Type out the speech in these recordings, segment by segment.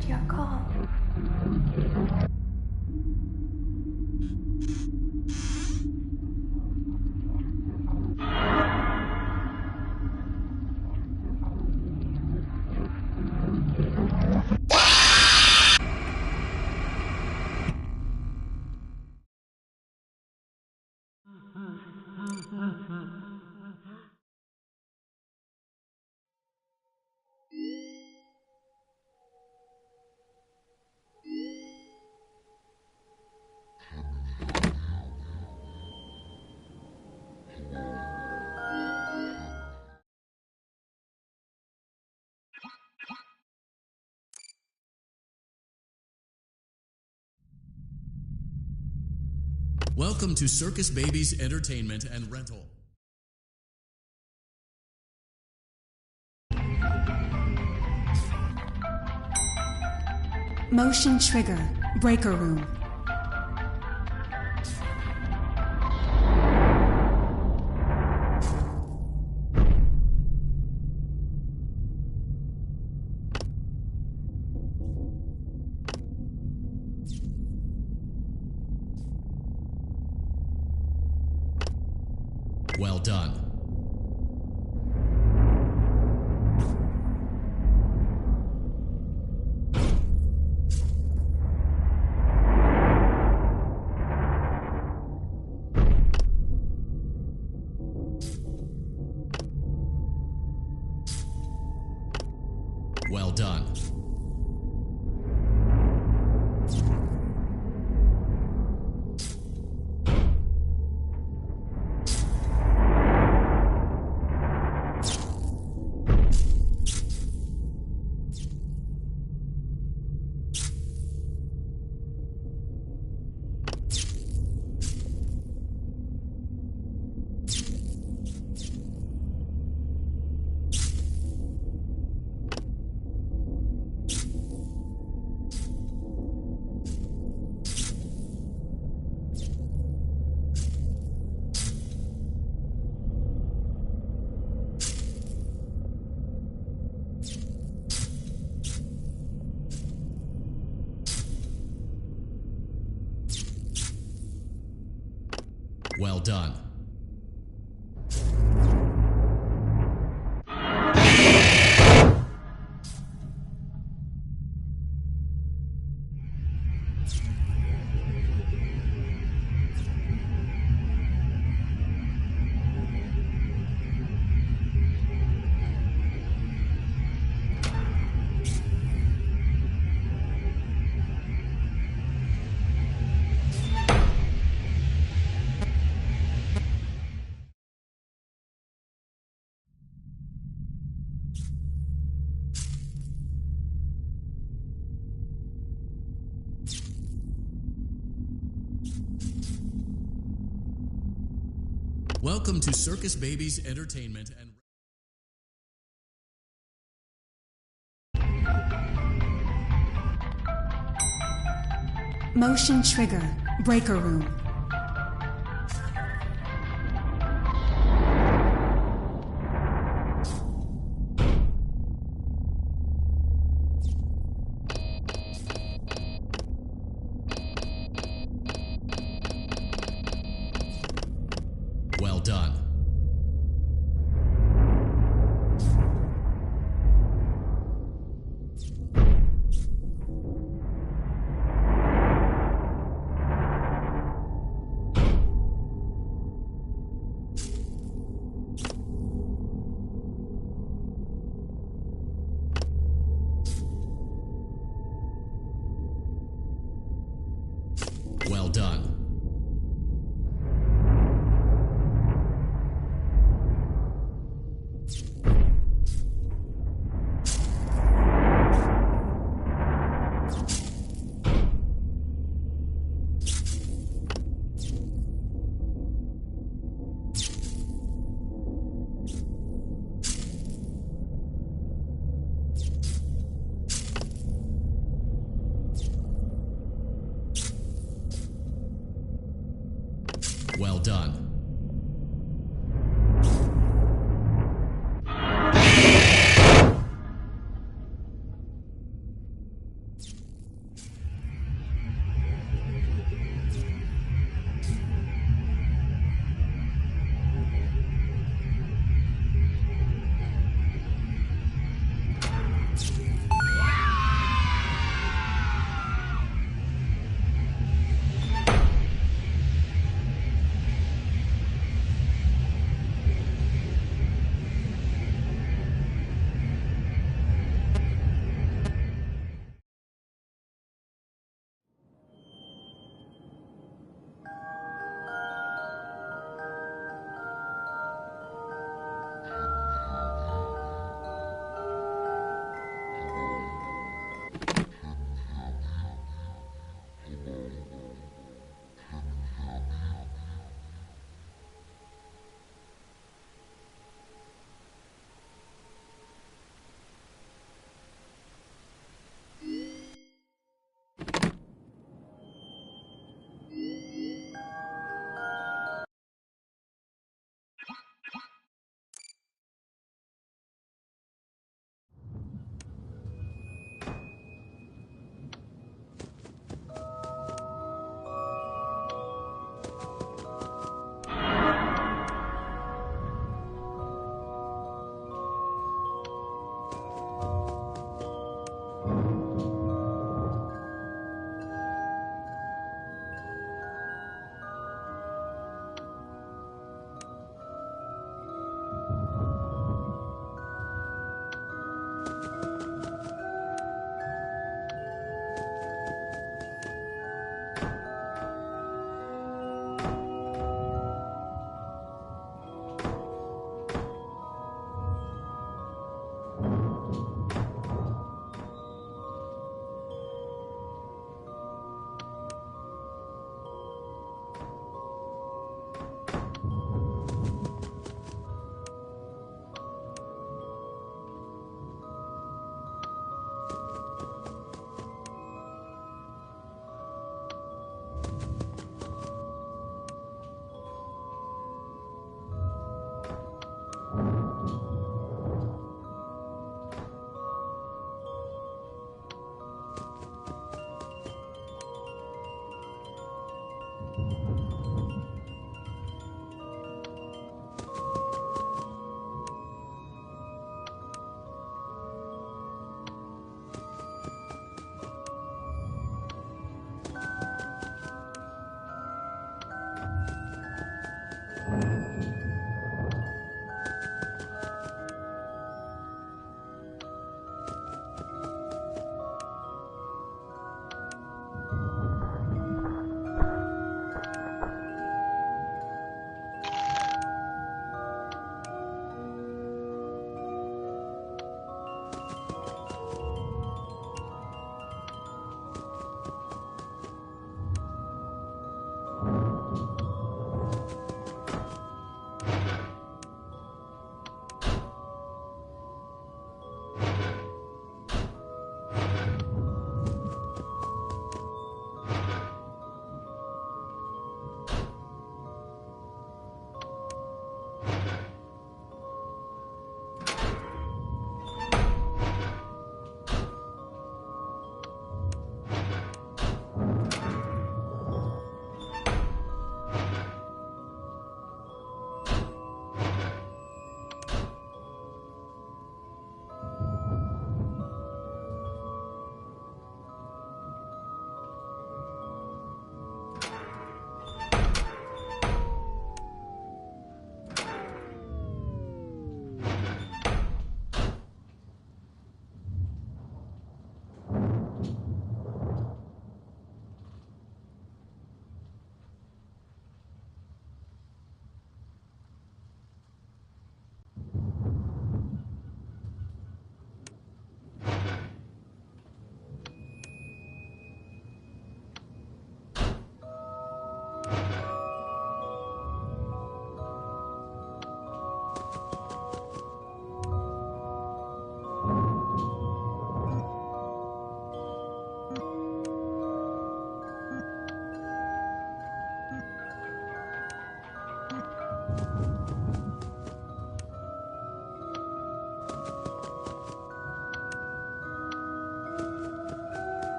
answered your call. Welcome to Circus Babies Entertainment and Rental. Motion trigger. Breaker room. Well done. Well done. Well done. Welcome to Circus Babies Entertainment and Motion trigger. Breaker room. well done. Well done. Well done.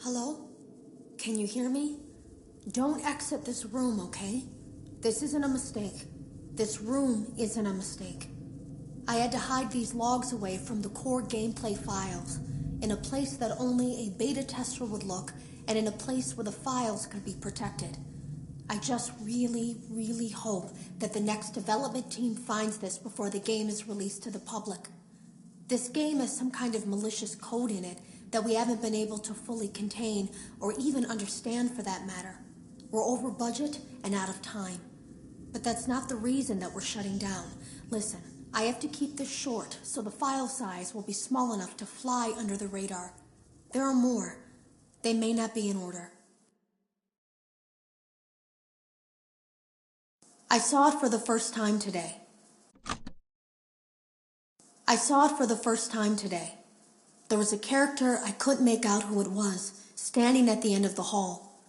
Hello? Can you hear me? Don't exit this room, okay? This isn't a mistake. This room isn't a mistake. I had to hide these logs away from the core gameplay files, in a place that only a beta tester would look, and in a place where the files could be protected. I just really hope that the next development team finds this before the game is released to the public. This game has some kind of malicious code in it that we haven't been able to fully contain or even understand, for that matter. We're over budget and out of time. But that's not the reason that we're shutting down. Listen, I have to keep this short so the file size will be small enough to fly under the radar. There are more. They may not be in order. I saw it for the first time today. There was a character I couldn't make out who it was, standing at the end of the hall.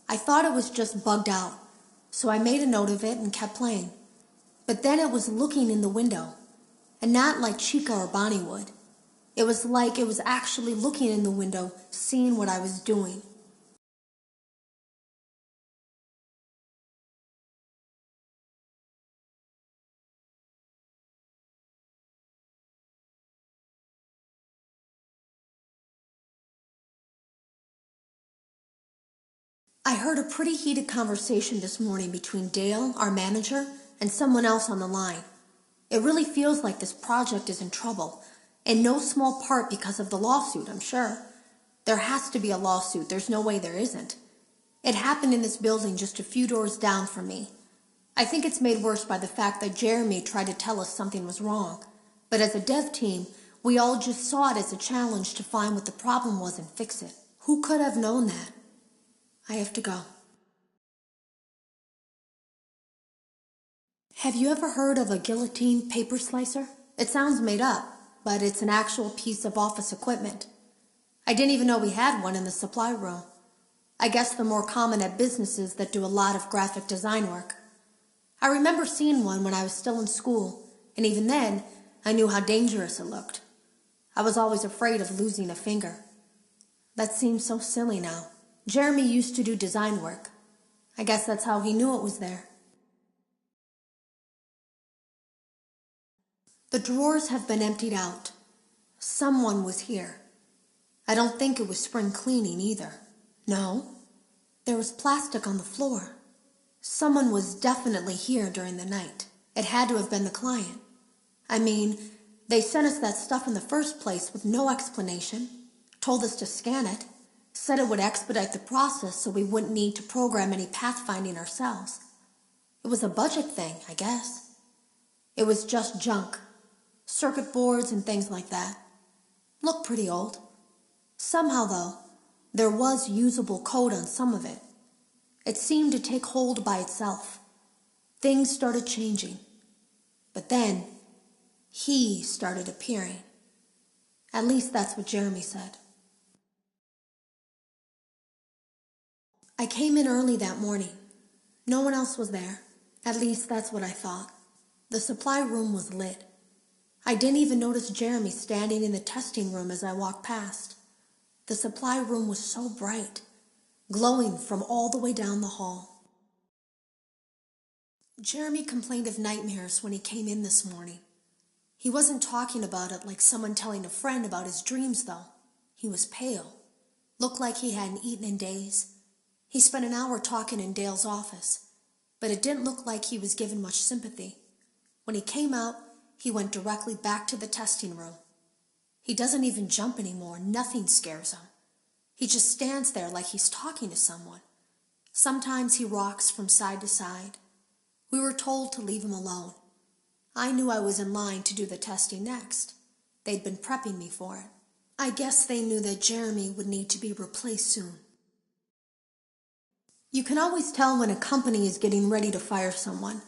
I thought it was just bugged out, so I made a note of it and kept playing. But then it was looking in the window, and not like Chica or Bonnie would. It was like it was actually looking in the window, seeing what I was doing. I heard a pretty heated conversation this morning between Dale, our manager, and someone else on the line. It really feels like this project is in trouble, in no small part because of the lawsuit, I'm sure. There has to be a lawsuit, there's no way there isn't. It happened in this building just a few doors down from me. I think it's made worse by the fact that Jeremy tried to tell us something was wrong. But as a dev team, we all just saw it as a challenge to find what the problem was and fix it. Who could have known that? I have to go. Have you ever heard of a guillotine paper slicer? It sounds made up, but it's an actual piece of office equipment. I didn't even know we had one in the supply room. I guess they're more common at businesses that do a lot of graphic design work. I remember seeing one when I was still in school, and even then, I knew how dangerous it looked. I was always afraid of losing a finger. That seems so silly now. Jeremy used to do design work. I guess that's how he knew it was there. The drawers have been emptied out. Someone was here. I don't think it was spring cleaning either. No, there was plastic on the floor. Someone was definitely here during the night. It had to have been the client. I mean, they sent us that stuff in the first place with no explanation, told us to scan it, said it would expedite the process so we wouldn't need to program any pathfinding ourselves. It was a budget thing, I guess. It was just junk. Circuit boards and things like that. Looked pretty old. Somehow, though, there was usable code on some of it. It seemed to take hold by itself. Things started changing. But then, he started appearing. At least that's what Jeremy said. I came in early that morning. No one else was there. At least that's what I thought. The supply room was lit. I didn't even notice Jeremy standing in the testing room as I walked past. The supply room was so bright, glowing from all the way down the hall. Jeremy complained of nightmares when he came in this morning. He wasn't talking about it like someone telling a friend about his dreams, though. He was pale. Looked like he hadn't eaten in days. He spent an hour talking in Dale's office, but it didn't look like he was given much sympathy. When he came out, he went directly back to the testing room. He doesn't even jump anymore. Nothing scares him. He just stands there like he's talking to someone. Sometimes he rocks from side to side. We were told to leave him alone. I knew I was in line to do the testing next. They'd been prepping me for it. I guess they knew that Jeremy would need to be replaced soon. You can always tell when a company is getting ready to fire someone.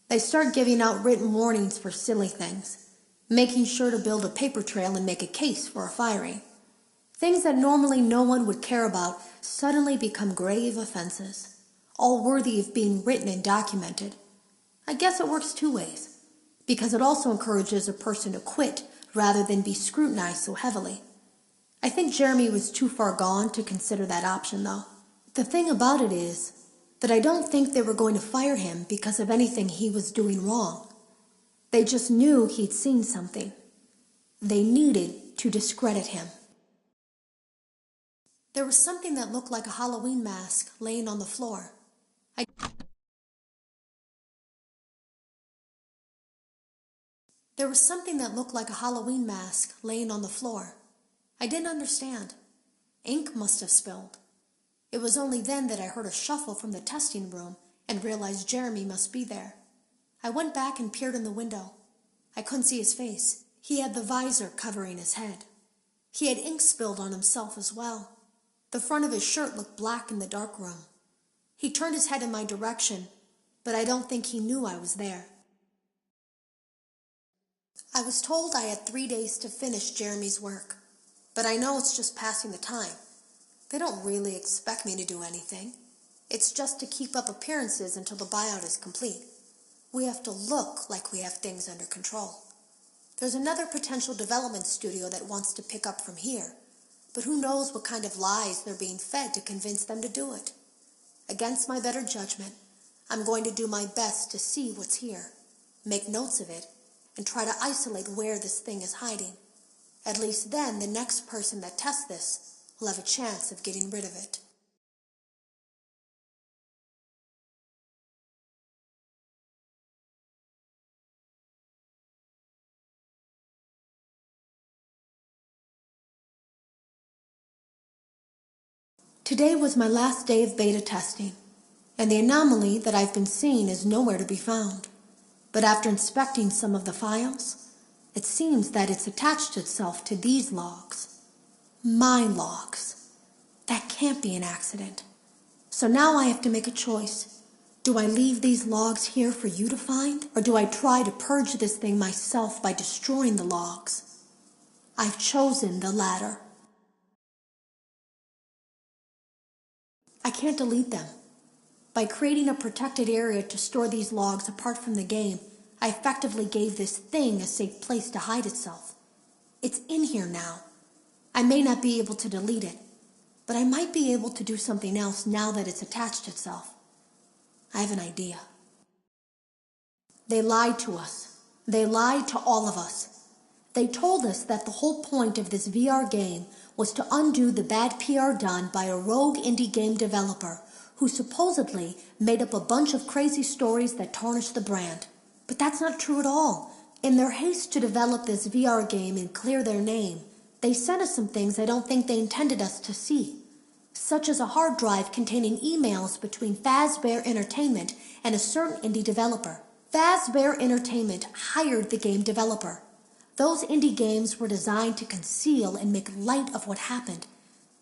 They start giving out written warnings for silly things, making sure to build a paper trail and make a case for a firing. Things that normally no one would care about suddenly become grave offenses, all worthy of being written and documented. I guess it works two ways, because it also encourages a person to quit rather than be scrutinized so heavily. I think Jeremy was too far gone to consider that option, though. The thing about it is that I don't think they were going to fire him because of anything he was doing wrong. They just knew he'd seen something. They needed to discredit him. There was something that looked like a Halloween mask laying on the floor. There was something that looked like a Halloween mask laying on the floor. I didn't understand. Ink must have spilled. It was only then that I heard a shuffle from the testing room and realized Jeremy must be there. I went back and peered in the window. I couldn't see his face. He had the visor covering his head. He had ink spilled on himself as well. The front of his shirt looked black in the dark room. He turned his head in my direction, but I don't think he knew I was there. I was told I had 3 days to finish Jeremy's work, but I know it's just passing the time. They don't really expect me to do anything. It's just to keep up appearances until the buyout is complete. We have to look like we have things under control. There's another potential development studio that wants to pick up from here, but who knows what kind of lies they're being fed to convince them to do it. Against my better judgment, I'm going to do my best to see what's here, make notes of it, and try to isolate where this thing is hiding. At least then the next person that tests this will have a chance of getting rid of it. Today was my last day of beta testing, and the anomaly that I've been seeing is nowhere to be found. But after inspecting some of the files, it seems that it's attached itself to these logs. My logs. That can't be an accident. So now I have to make a choice. Do I leave these logs here for you to find, or do I try to purge this thing myself by destroying the logs? I've chosen the latter. I can't delete them. By creating a protected area to store these logs apart from the game, I effectively gave this thing a safe place to hide itself. It's in here now. I may not be able to delete it, but I might be able to do something else now that it's attached itself. I have an idea. They lied to us. They lied to all of us. They told us that the whole point of this VR game was to undo the bad PR done by a rogue indie game developer who supposedly made up a bunch of crazy stories that tarnished the brand. But that's not true at all. In their haste to develop this VR game and clear their name, they sent us some things I don't think they intended us to see, such as a hard drive containing emails between Fazbear Entertainment and a certain indie developer. Fazbear Entertainment hired the game developer. Those indie games were designed to conceal and make light of what happened.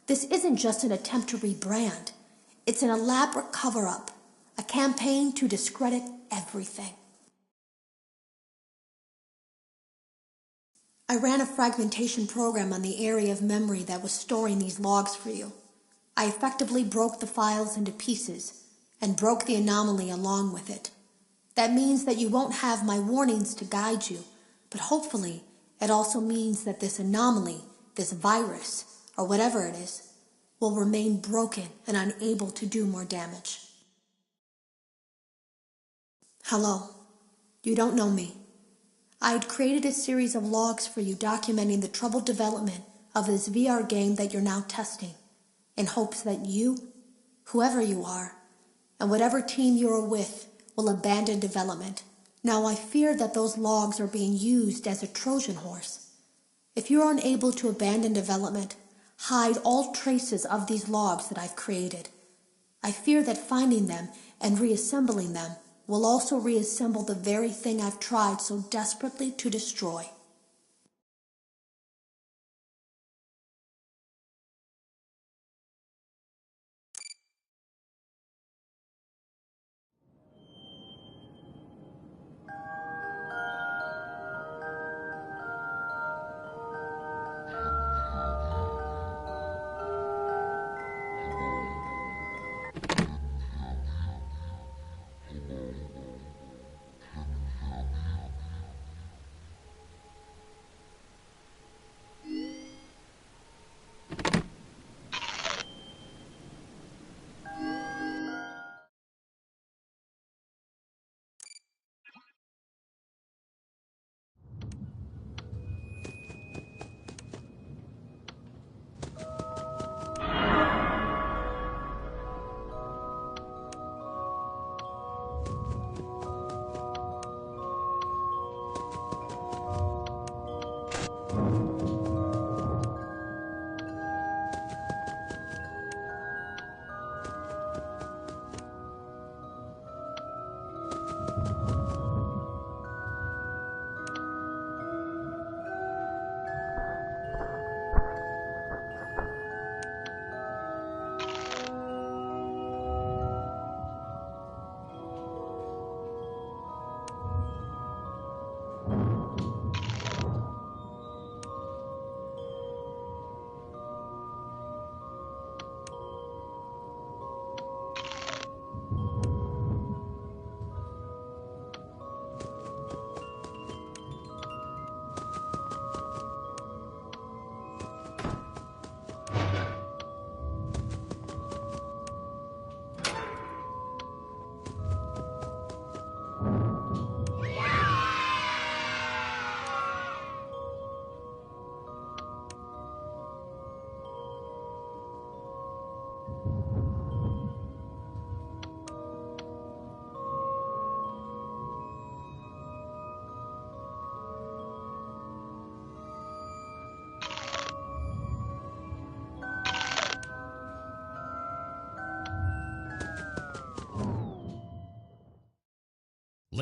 This isn't just an attempt to rebrand. It's an elaborate cover-up, a campaign to discredit everything. I ran a fragmentation program on the area of memory that was storing these logs for you. I effectively broke the files into pieces and broke the anomaly along with it. That means that you won't have my warnings to guide you, but hopefully it also means that this anomaly, this virus, or whatever it is, will remain broken and unable to do more damage. Hello. You don't know me. I had created a series of logs for you documenting the troubled development of this VR game that you're now testing, in hopes that you, whoever you are, and whatever team you're with, will abandon development. Now I fear that those logs are being used as a Trojan horse. If you're unable to abandon development, hide all traces of these logs that I've created. I fear that finding them and reassembling them will also reassemble the very thing I've tried so desperately to destroy.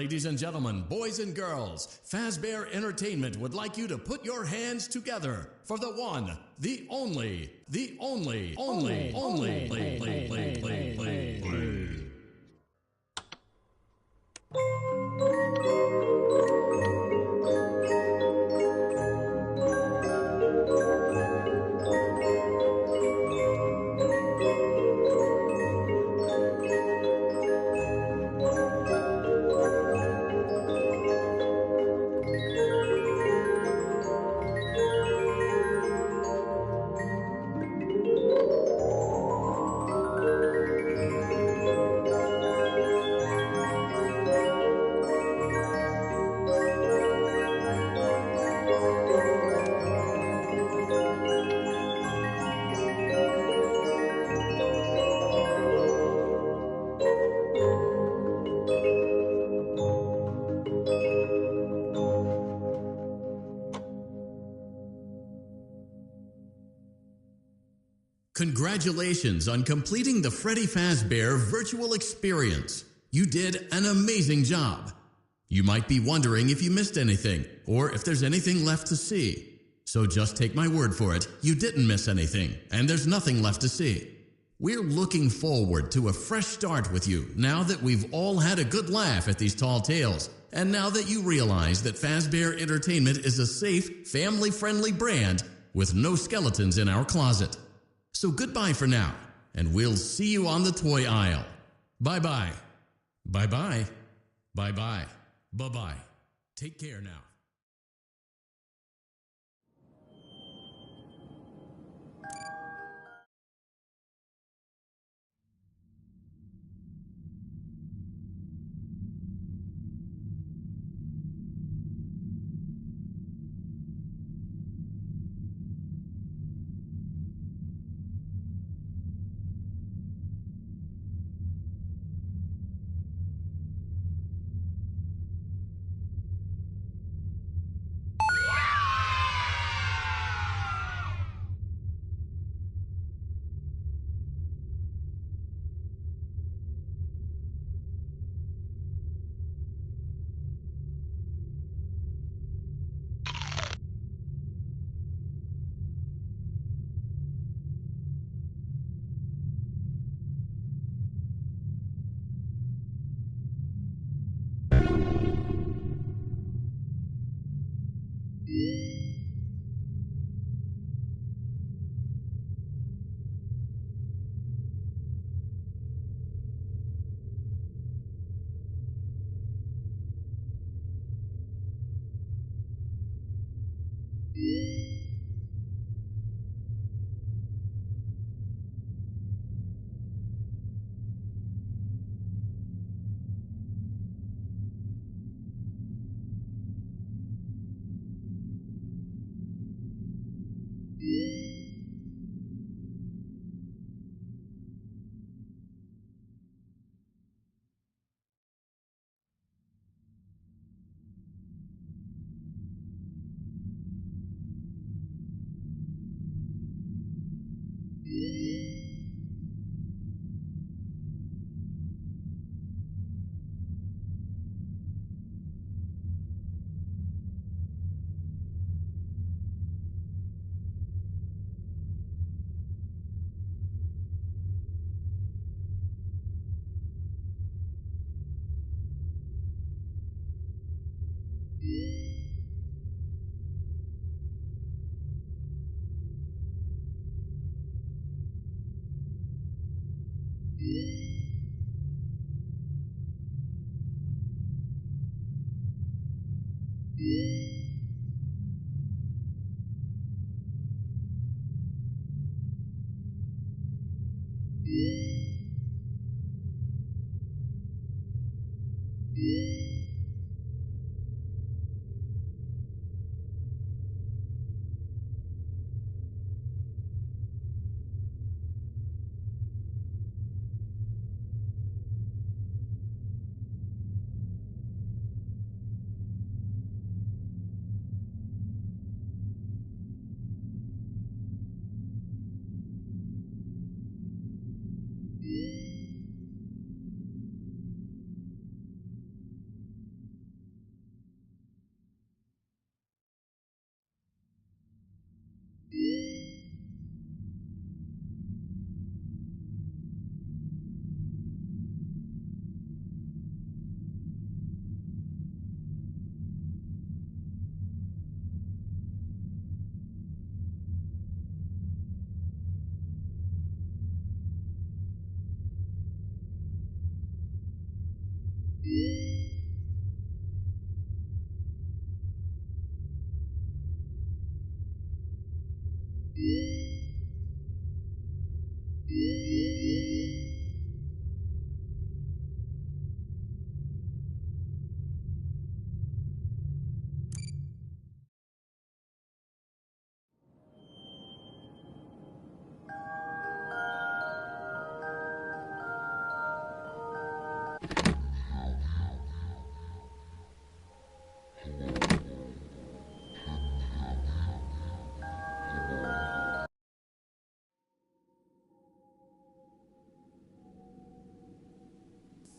Ladies and gentlemen, boys and girls, Fazbear Entertainment would like you to put your hands together for the one, the only, Congratulations on completing the Freddy Fazbear virtual experience. You did an amazing job. You might be wondering if you missed anything or if there's anything left to see. So just take my word for it, you didn't miss anything and there's nothing left to see. We're looking forward to a fresh start with you now that we've all had a good laugh at these tall tales and now that you realize that Fazbear Entertainment is a safe, family-friendly brand with no skeletons in our closet. So goodbye for now, and we'll see you on the toy aisle. Bye-bye. Bye-bye. Bye-bye. Bye-bye. Take care now.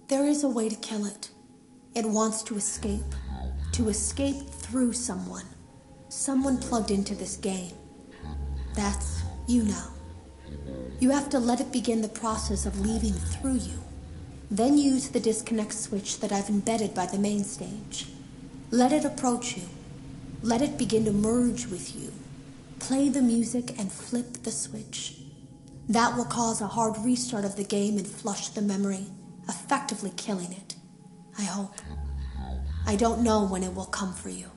There is a way to kill it. It wants to escape through someone. Someone plugged into this game. That's you now. You have to let it begin the process of leaving through you. Then use the disconnect switch that I've embedded by the main stage. Let it approach you. Let it begin to merge with you. Play the music and flip the switch. That will cause a hard restart of the game and flush the memory, effectively killing it. I hope. I don't know when it will come for you.